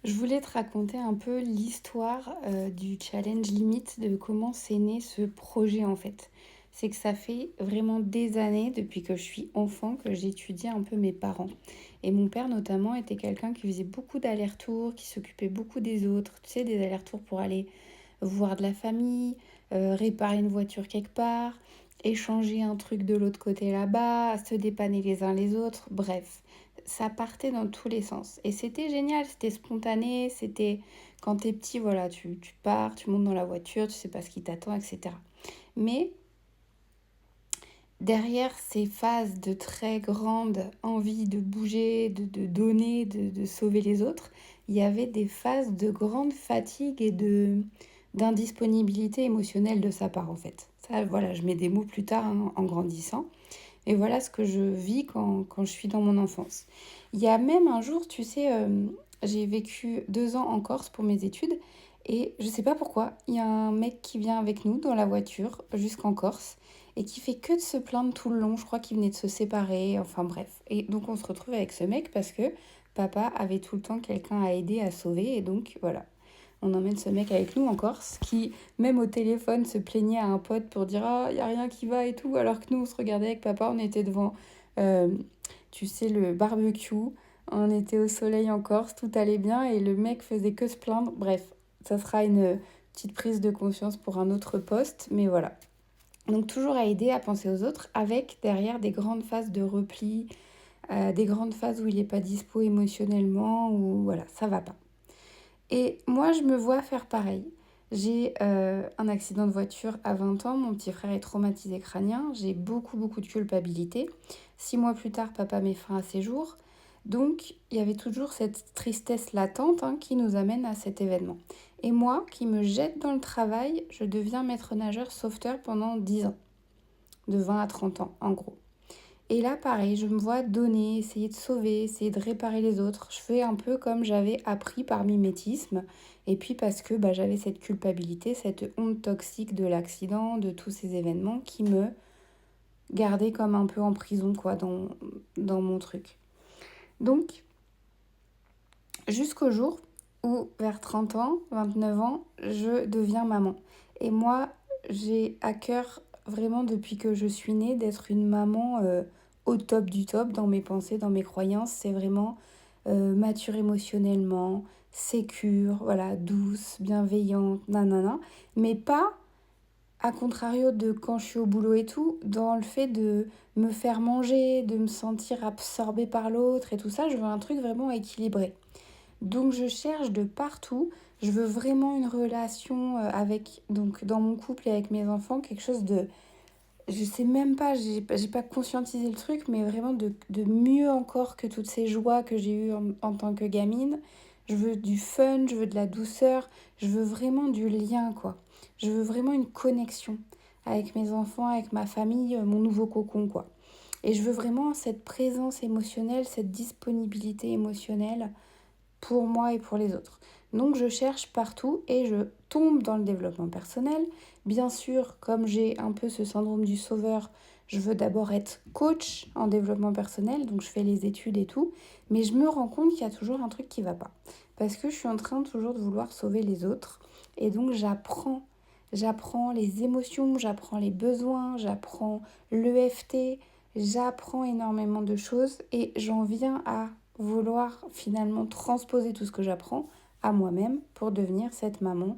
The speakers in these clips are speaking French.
Je voulais te raconter un peu l'histoire, du challenge limite, de comment c'est né ce projet, en fait. C'est que ça fait vraiment des années, depuis que je suis enfant, que j'étudie un peu mes parents. Et mon père, notamment, était quelqu'un qui faisait beaucoup d'allers-retours, qui s'occupait beaucoup des autres. Tu sais, des allers-retours pour aller voir de la famille, réparer une voiture quelque part, échanger un truc de l'autre côté là-bas, se dépanner les uns les autres, bref. Ça partait dans tous les sens. Et c'était génial, c'était spontané, c'était quand t'es petit, voilà, tu pars, tu montes dans la voiture, tu sais pas ce qui t'attend, etc. Mais derrière ces phases de très grande envie de bouger, de donner, de sauver les autres, il y avait des phases de grande fatigue et d'indisponibilité émotionnelle de sa part, en fait. Ça, voilà, je mets des mots plus tard, hein, en grandissant. Et voilà ce que je vis quand je suis dans mon enfance. Il y a même un jour, tu sais, j'ai vécu 2 ans en Corse pour mes études. Et je sais pas pourquoi, il y a un mec qui vient avec nous dans la voiture jusqu'en Corse et qui fait que de se plaindre tout le long. Je crois qu'il venait de se séparer, enfin bref. Et donc on se retrouve avec ce mec parce que papa avait tout le temps quelqu'un à aider, à sauver. Et donc voilà, on emmène ce mec avec nous en Corse qui, même au téléphone, se plaignait à un pote pour dire ah, il n'y a rien qui va et tout. Alors que nous, on se regardait avec papa, on était devant, euh, tu sais, le barbecue. On était au soleil en Corse, tout allait bien et le mec faisait que se plaindre. Bref, ça sera une petite prise de conscience pour un autre poste, mais voilà. Donc toujours à aider à penser aux autres avec derrière des grandes phases de repli, des grandes phases où il n'est pas dispo émotionnellement, ou voilà, ça va pas. Et moi, je me vois faire pareil. J'ai un accident de voiture à 20 ans, mon petit frère est traumatisé crânien, j'ai beaucoup, beaucoup de culpabilité. 6 mois plus tard, papa met fin à ses jours. Donc, il y avait toujours cette tristesse latente, hein, qui nous amène à cet événement. Et moi, qui me jette dans le travail, je deviens maître nageur sauveteur pendant 10 ans, de 20 à 30 ans en gros. Et là, pareil, je me vois donner, essayer de sauver, essayer de réparer les autres. Je fais un peu comme j'avais appris par mimétisme. Et puis parce que j'avais cette culpabilité, cette honte toxique de l'accident, de tous ces événements qui me gardaient comme un peu en prison, quoi, dans mon truc. Donc, jusqu'au jour où, vers 30 ans, 29 ans, je deviens maman. Et moi, j'ai à cœur, vraiment depuis que je suis née, d'être une maman au top du top dans mes pensées, dans mes croyances. C'est vraiment mature émotionnellement, sécure, voilà, douce, bienveillante, nanana. Mais pas à contrario de quand je suis au boulot et tout, dans le fait de me faire manger, de me sentir absorbée par l'autre et tout ça, je veux un truc vraiment équilibré. Donc je cherche de partout. Je veux vraiment une relation avec, donc dans mon couple et avec mes enfants, quelque chose de, je sais même pas, j'ai pas conscientisé le truc, mais vraiment de mieux encore que toutes ces joies que j'ai eues en tant que gamine. Je veux du fun, je veux de la douceur, je veux vraiment du lien, quoi. Je veux vraiment une connexion avec mes enfants, avec ma famille, mon nouveau cocon, quoi. Et je veux vraiment cette présence émotionnelle, cette disponibilité émotionnelle pour moi et pour les autres. Donc je cherche partout et je tombe dans le développement personnel. Bien sûr, comme j'ai un peu ce syndrome du sauveur, je veux d'abord être coach en développement personnel, donc je fais les études et tout, mais je me rends compte qu'il y a toujours un truc qui va pas. Parce que je suis en train toujours de vouloir sauver les autres, et donc j'apprends. J'apprends les émotions, j'apprends les besoins, j'apprends l'EFT, j'apprends énormément de choses et j'en viens à vouloir finalement transposer tout ce que j'apprends à moi-même pour devenir cette maman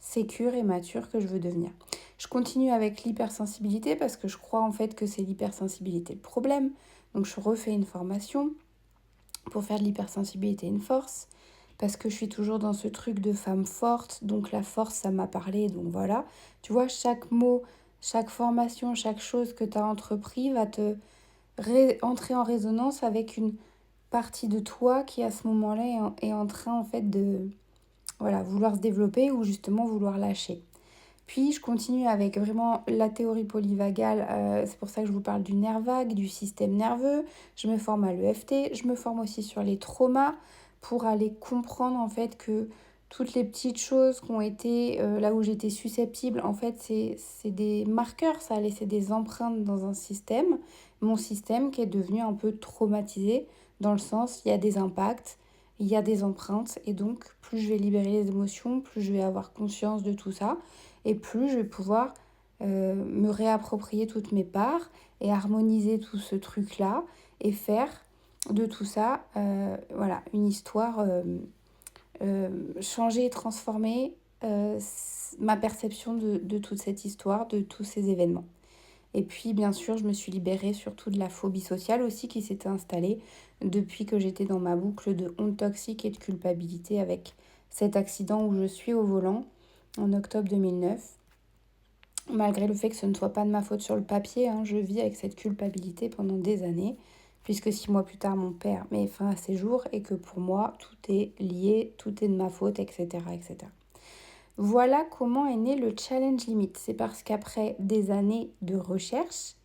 sécure et mature que je veux devenir. Je continue avec l'hypersensibilité parce que je crois en fait que c'est l'hypersensibilité le problème. Donc je refais une formation pour faire de l'hypersensibilité une force parce que je suis toujours dans ce truc de femme forte. Donc la force, ça m'a parlé. Donc voilà, tu vois, chaque mot, chaque formation, chaque chose que tu as entrepris va te entrer en résonance avec une partie de toi qui à ce moment-là est en train en fait de voilà, vouloir se développer ou justement vouloir lâcher. Puis je continue avec vraiment la théorie polyvagale, c'est pour ça que je vous parle du nerf vague, du système nerveux. Je me forme à l'EFT, je me forme aussi sur les traumas pour aller comprendre en fait que toutes les petites choses qui ont été là où j'étais susceptible, en fait c'est des marqueurs, ça a laissé des empreintes dans un système, mon système qui est devenu un peu traumatisé dans le sens il y a des impacts, il y a des empreintes. Et donc, plus je vais libérer les émotions, plus je vais avoir conscience de tout ça. Et plus je vais pouvoir me réapproprier toutes mes parts et harmoniser tout ce truc-là et faire de tout ça une histoire, changer et transformer ma perception de toute cette histoire, de tous ces événements. Et puis, bien sûr, je me suis libérée surtout de la phobie sociale aussi qui s'était installée depuis que j'étais dans ma boucle de honte toxique et de culpabilité avec cet accident où je suis au volant en octobre 2009. Malgré le fait que ce ne soit pas de ma faute sur le papier, je vis avec cette culpabilité pendant des années, puisque 6 mois plus tard, mon père met fin à ses jours et que pour moi, tout est lié, tout est de ma faute, etc. etc. Voilà comment est né le challenge limite. C'est parce qu'après des années de recherche,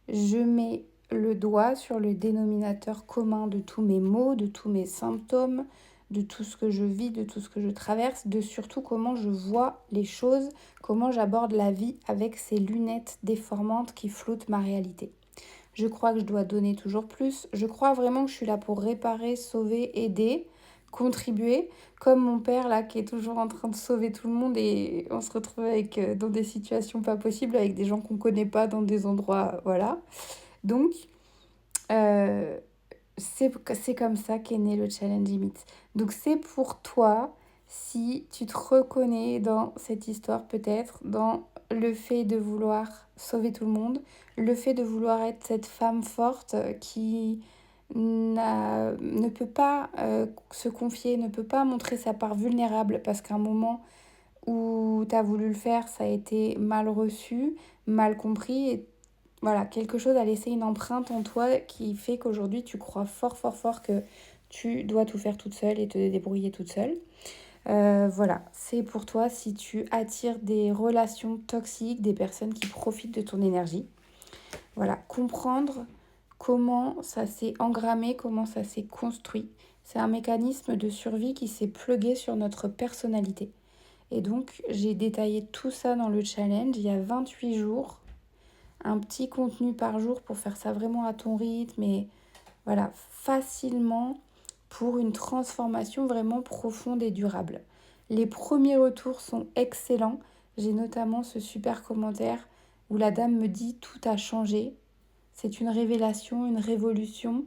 je mets le doigt sur le dénominateur commun de tous mes maux, de tous mes symptômes, de tout ce que je vis, de tout ce que je traverse, de surtout comment je vois les choses, comment j'aborde la vie avec ces lunettes déformantes qui floutent ma réalité. Je crois que je dois donner toujours plus. Je crois vraiment que je suis là pour réparer, sauver, aider, contribuer. Comme mon père là qui est toujours en train de sauver tout le monde et on se retrouve dans des situations pas possibles avec des gens qu'on connaît pas dans des endroits, voilà. Donc, euh, c'est comme ça qu'est né le challenge limite. Donc c'est pour toi, si tu te reconnais dans cette histoire peut-être, dans le fait de vouloir sauver tout le monde, le fait de vouloir être cette femme forte qui ne peut pas se confier, ne peut pas montrer sa part vulnérable parce qu'à un moment où tu as voulu le faire, ça a été mal reçu, mal compris et voilà, quelque chose a laissé une empreinte en toi qui fait qu'aujourd'hui tu crois fort, fort, fort que tu dois tout faire toute seule et te débrouiller toute seule. Voilà, c'est pour toi si tu attires des relations toxiques, des personnes qui profitent de ton énergie. Voilà, comprendre comment ça s'est engrammé, comment ça s'est construit. C'est un mécanisme de survie qui s'est plugué sur notre personnalité. Et donc, j'ai détaillé tout ça dans le challenge il y a 28 jours un petit contenu par jour pour faire ça vraiment à ton rythme et voilà, facilement pour une transformation vraiment profonde et durable. Les premiers retours sont excellents. J'ai notamment ce super commentaire où la dame me dit tout a changé. C'est une révélation, une révolution.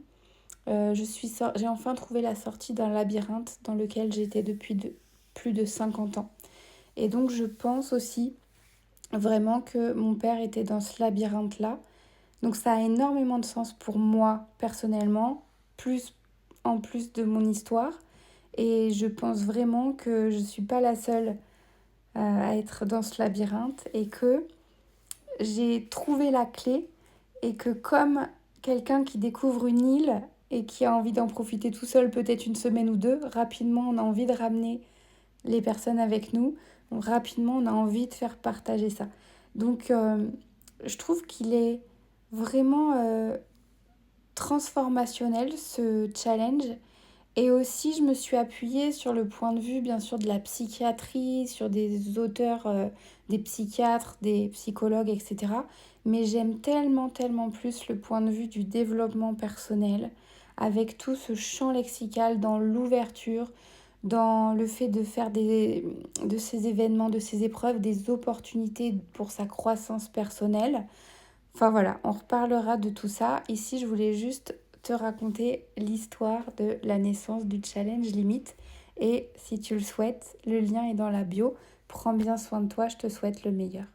J'ai enfin trouvé la sortie d'un labyrinthe dans lequel j'étais depuis plus de 50 ans. Et donc je pense aussi vraiment que mon père était dans ce labyrinthe-là. Donc ça a énormément de sens pour moi personnellement, en plus de mon histoire. Et je pense vraiment que je ne suis pas la seule à être dans ce labyrinthe et que j'ai trouvé la clé et que comme quelqu'un qui découvre une île et qui a envie d'en profiter tout seul peut-être une semaine ou deux, rapidement on a envie de ramener les personnes avec nous. Donc, rapidement, on a envie de faire partager ça. Donc, je trouve qu'il est vraiment transformationnel, ce challenge. Et aussi, je me suis appuyée sur le point de vue, bien sûr, de la psychiatrie, sur des auteurs, des psychiatres, des psychologues, etc. Mais j'aime tellement, tellement plus le point de vue du développement personnel, avec tout ce champ lexical dans l'ouverture, dans le fait de faire de ces événements, de ces épreuves, des opportunités pour sa croissance personnelle. Enfin voilà, on reparlera de tout ça. Ici, je voulais juste te raconter l'histoire de la naissance du challenge limite. Et si tu le souhaites, le lien est dans la bio. Prends bien soin de toi, je te souhaite le meilleur.